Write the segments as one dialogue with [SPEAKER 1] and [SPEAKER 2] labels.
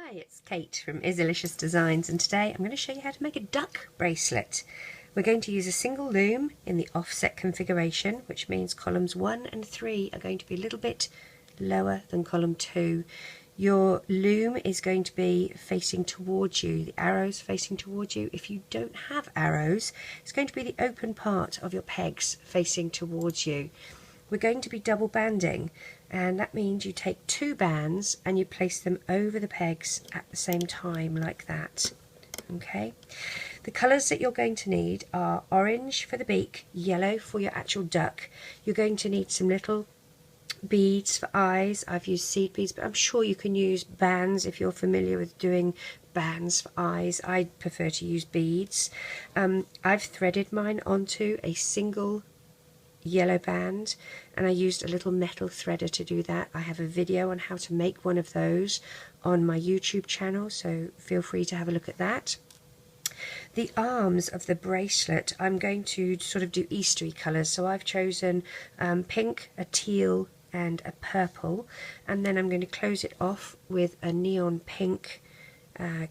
[SPEAKER 1] Hi, it's Kate from Izzalicious Designs, and today I'm going to show you how to make a duck bracelet. We're going to use a single loom in the offset configuration, which means columns 1 and 3 are going to be a little bit lower than column 2. Your loom is going to be facing towards you, the arrows facing towards you. If you don't have arrows, it's going to be the open part of your pegs facing towards you. We're going to be double banding, and that means you take 2 bands and you place them over the pegs at the same time, like that. Okay, the colours that you're going to need are orange for the beak, yellow for your actual duck. You're going to need some little beads for eyes. I've used seed beads, but I'm sure you can use bands if you're familiar with doing bands for eyes. I prefer to use beads. I've threaded mine onto a single yellow band, and I used a little metal threader to do that. I have a video on how to make one of those on my YouTube channel, so feel free to have a look at that. The arms of the bracelet, I'm going to sort of do Eastery colours, so I've chosen pink, a teal and a purple, and then I'm going to close it off with a neon pink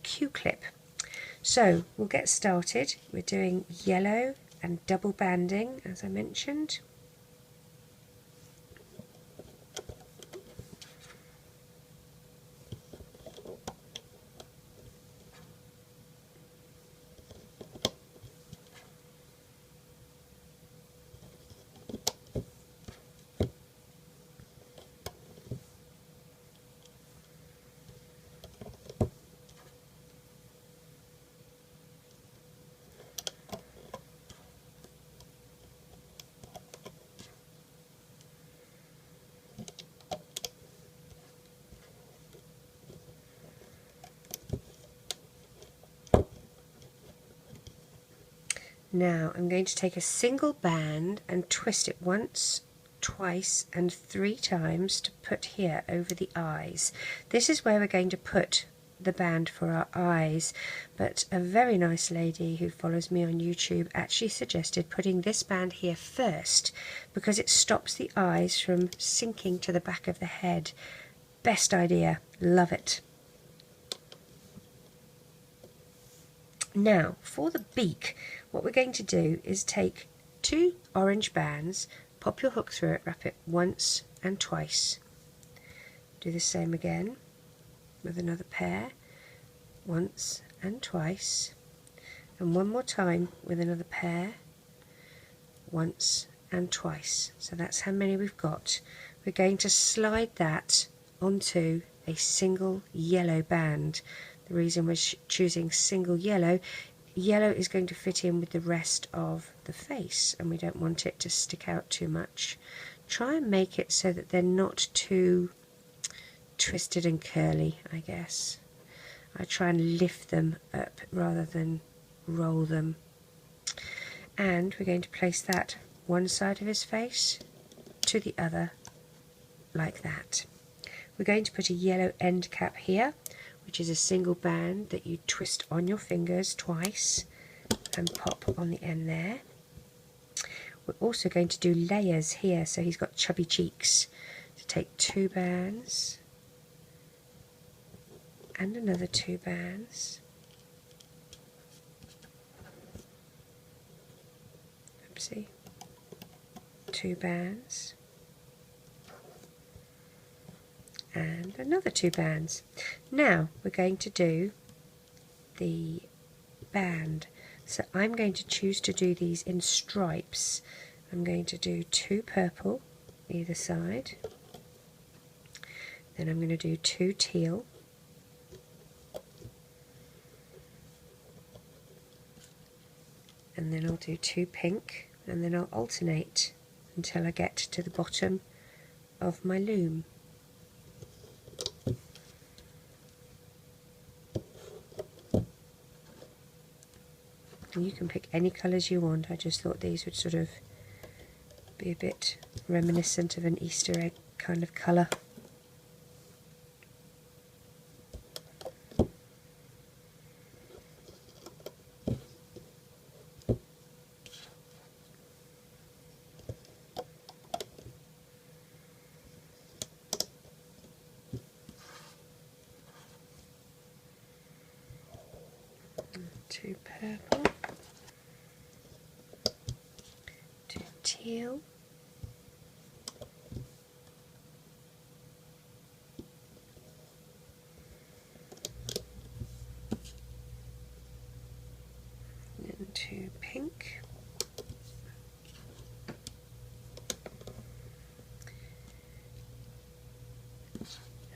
[SPEAKER 1] Q-clip. So we'll get started. We're doing yellow and double banding, as I mentioned. Now I'm going to take a single band and twist it once, twice and 3 times to put here over the eyes. This is where we're going to put the band for our eyes, but a very nice lady who follows me on YouTube actually suggested putting this band here first because it stops the eyes from sinking to the back of the head. Best idea, love it. Now for the beak, what we're going to do is take 2 orange bands, pop your hook through it, wrap it once and twice. Do the same again with another pair, once and twice, and one more time with another pair, once and twice. So that's how many we've got. We're going to slide that onto a single yellow band. The reason we're choosing single yellow is going to fit in with the rest of the face, and we don't want it to stick out too much. Try and make it so that they're not too twisted and curly, I guess. I try and lift them up rather than roll them. And we're going to place that one side of his face to the other, like that. We're going to put a yellow end cap here, which is a single band that you twist on your fingers twice and pop on the end there. We're also going to do layers here, so he's got chubby cheeks. So take 2 bands and another 2 bands. Oopsie. 2 bands. And another 2 bands. Now we're going to do the band. So I'm going to choose to do these in stripes. I'm going to do 2 purple either side. Then I'm going to do 2 teal. And then I'll do 2 pink, and then I'll alternate until I get to the bottom of my loom. You can pick any colours you want. I just thought these would sort of be a bit reminiscent of an Easter egg kind of colour. to purple, to teal, and to pink,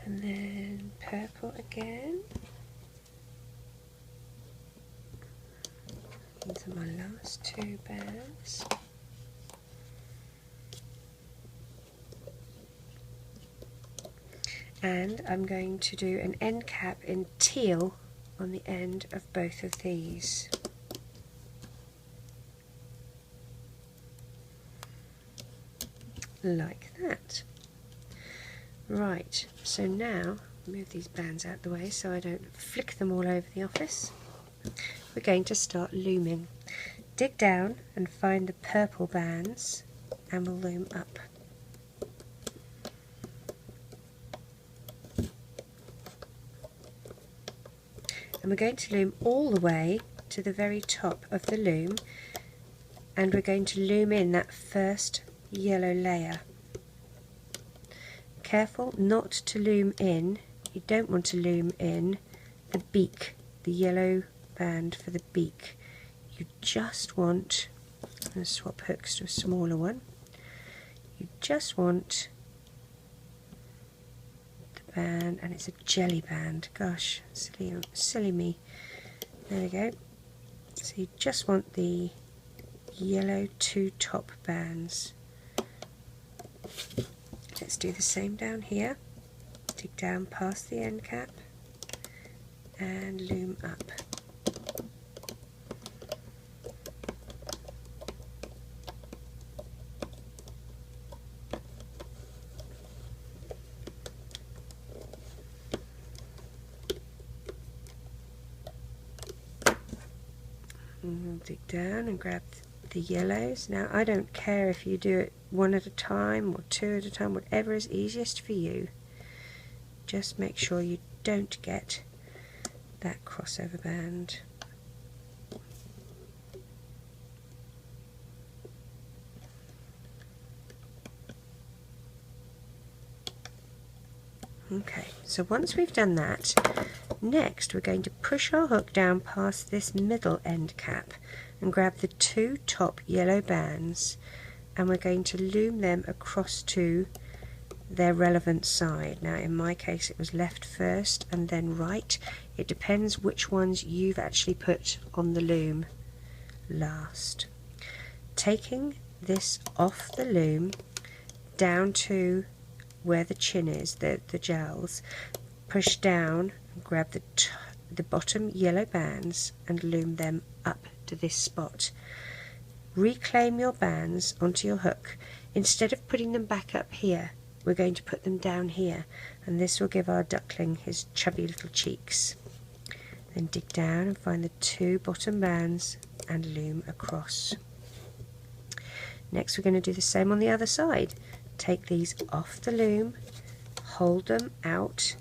[SPEAKER 1] and then purple again. These are my last two bands. And I'm going to do an end cap in teal on the end of both of these. Like that. Right, so now move these bands out the way so I don't flick them all over the office. We're going to start looming. Dig down and find the purple bands and we'll loom up. And we're going to loom all the way to the very top of the loom, and we're going to loom in that first yellow layer. Careful not to loom in, you don't want to loom in the beak, the yellow band for the beak. You just want, I'm going to swap hooks to a smaller one, you just want the band, and it's a jelly band, gosh, silly me. There we go. So you just want the yellow two top bands. Let's do the same down here. Dig down past the end cap and loom up. And we'll dig down and grab the yellows. Now I don't care if you do it one at a time or two at a time, whatever is easiest for you. Just make sure you don't get that crossover band. Okay, so once we've done that, next we're going to push our hook down past this middle end cap and grab the two top yellow bands, and we're going to loom them across to their relevant side. Now in my case it was left first and then right. It depends which ones you've actually put on the loom last. Taking this off the loom down to where the chin is, the gels, push down and grab the bottom yellow bands and loom them up to this spot. Reclaim your bands onto your hook. Instead of putting them back up here, we're going to put them down here, and this will give our duckling his chubby little cheeks. Then dig down and find the two bottom bands and loom across. Next we're going to do the same on the other side. Take these off the loom, hold them out,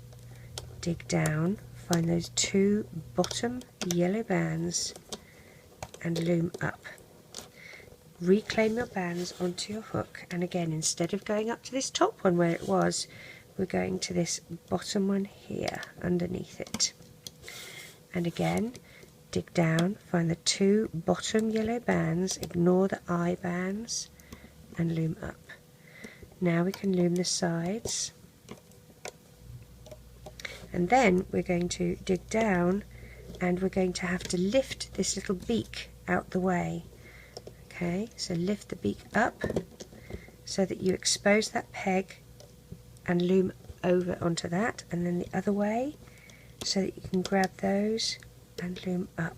[SPEAKER 1] dig down, find those two bottom yellow bands and loom up. Reclaim your bands onto your hook, and again, instead of going up to this top one where it was, we're going to this bottom one here underneath it. And again, dig down, find the two bottom yellow bands, ignore the eye bands and loom up. Now we can loom the sides, and then we're going to dig down and we're going to have to lift this little beak out the way. Okay, so lift the beak up so that you expose that peg and loom over onto that, and then the other way so that you can grab those and loom up.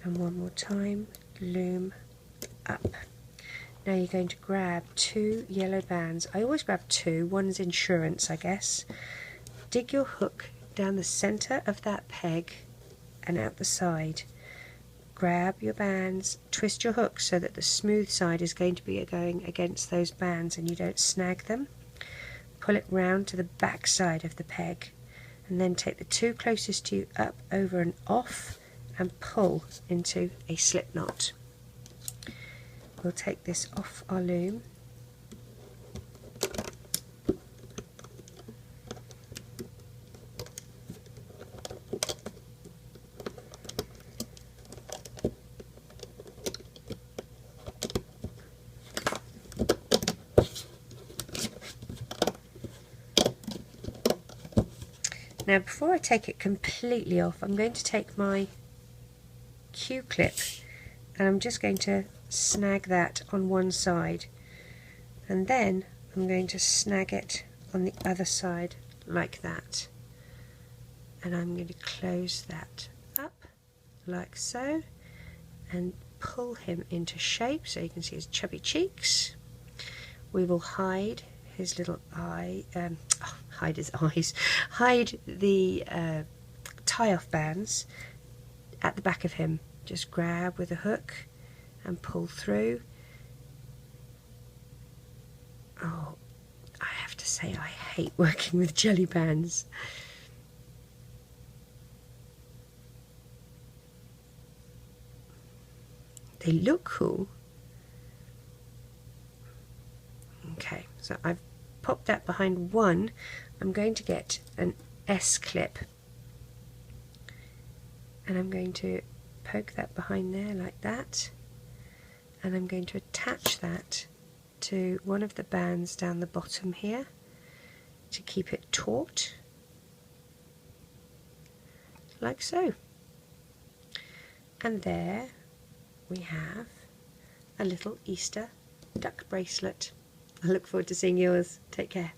[SPEAKER 1] And one more time, loom up. Now you're going to grab two yellow bands. I always grab two, one's insurance I guess. Dig your hook down the center of that peg and out the side. Grab your bands, twist your hook so that the smooth side is going to be going against those bands and you don't snag them. Pull it round to the back side of the peg, and then take the two closest to you up, over and off, and pull into a slip knot. We'll take this off our loom. Now before I take it completely off, I'm going to take my Q-clip and I'm just going to snag that on one side, and then I'm going to snag it on the other side like that, and I'm going to close that up like so and pull him into shape so you can see his chubby cheeks. We will hide his little eye, hide his eyes, hide the tie-off bands at the back of him. Just grab with a hook and pull through. Oh, I have to say I hate working with jelly bands. They look cool. Okay, so I've popped that behind one. I'm going to get an S-clip and I'm going to poke that behind there like that, and I'm going to attach that to one of the bands down the bottom here to keep it taut, like so. And there we have a little Easter duck bracelet. I look forward to seeing yours. Take care.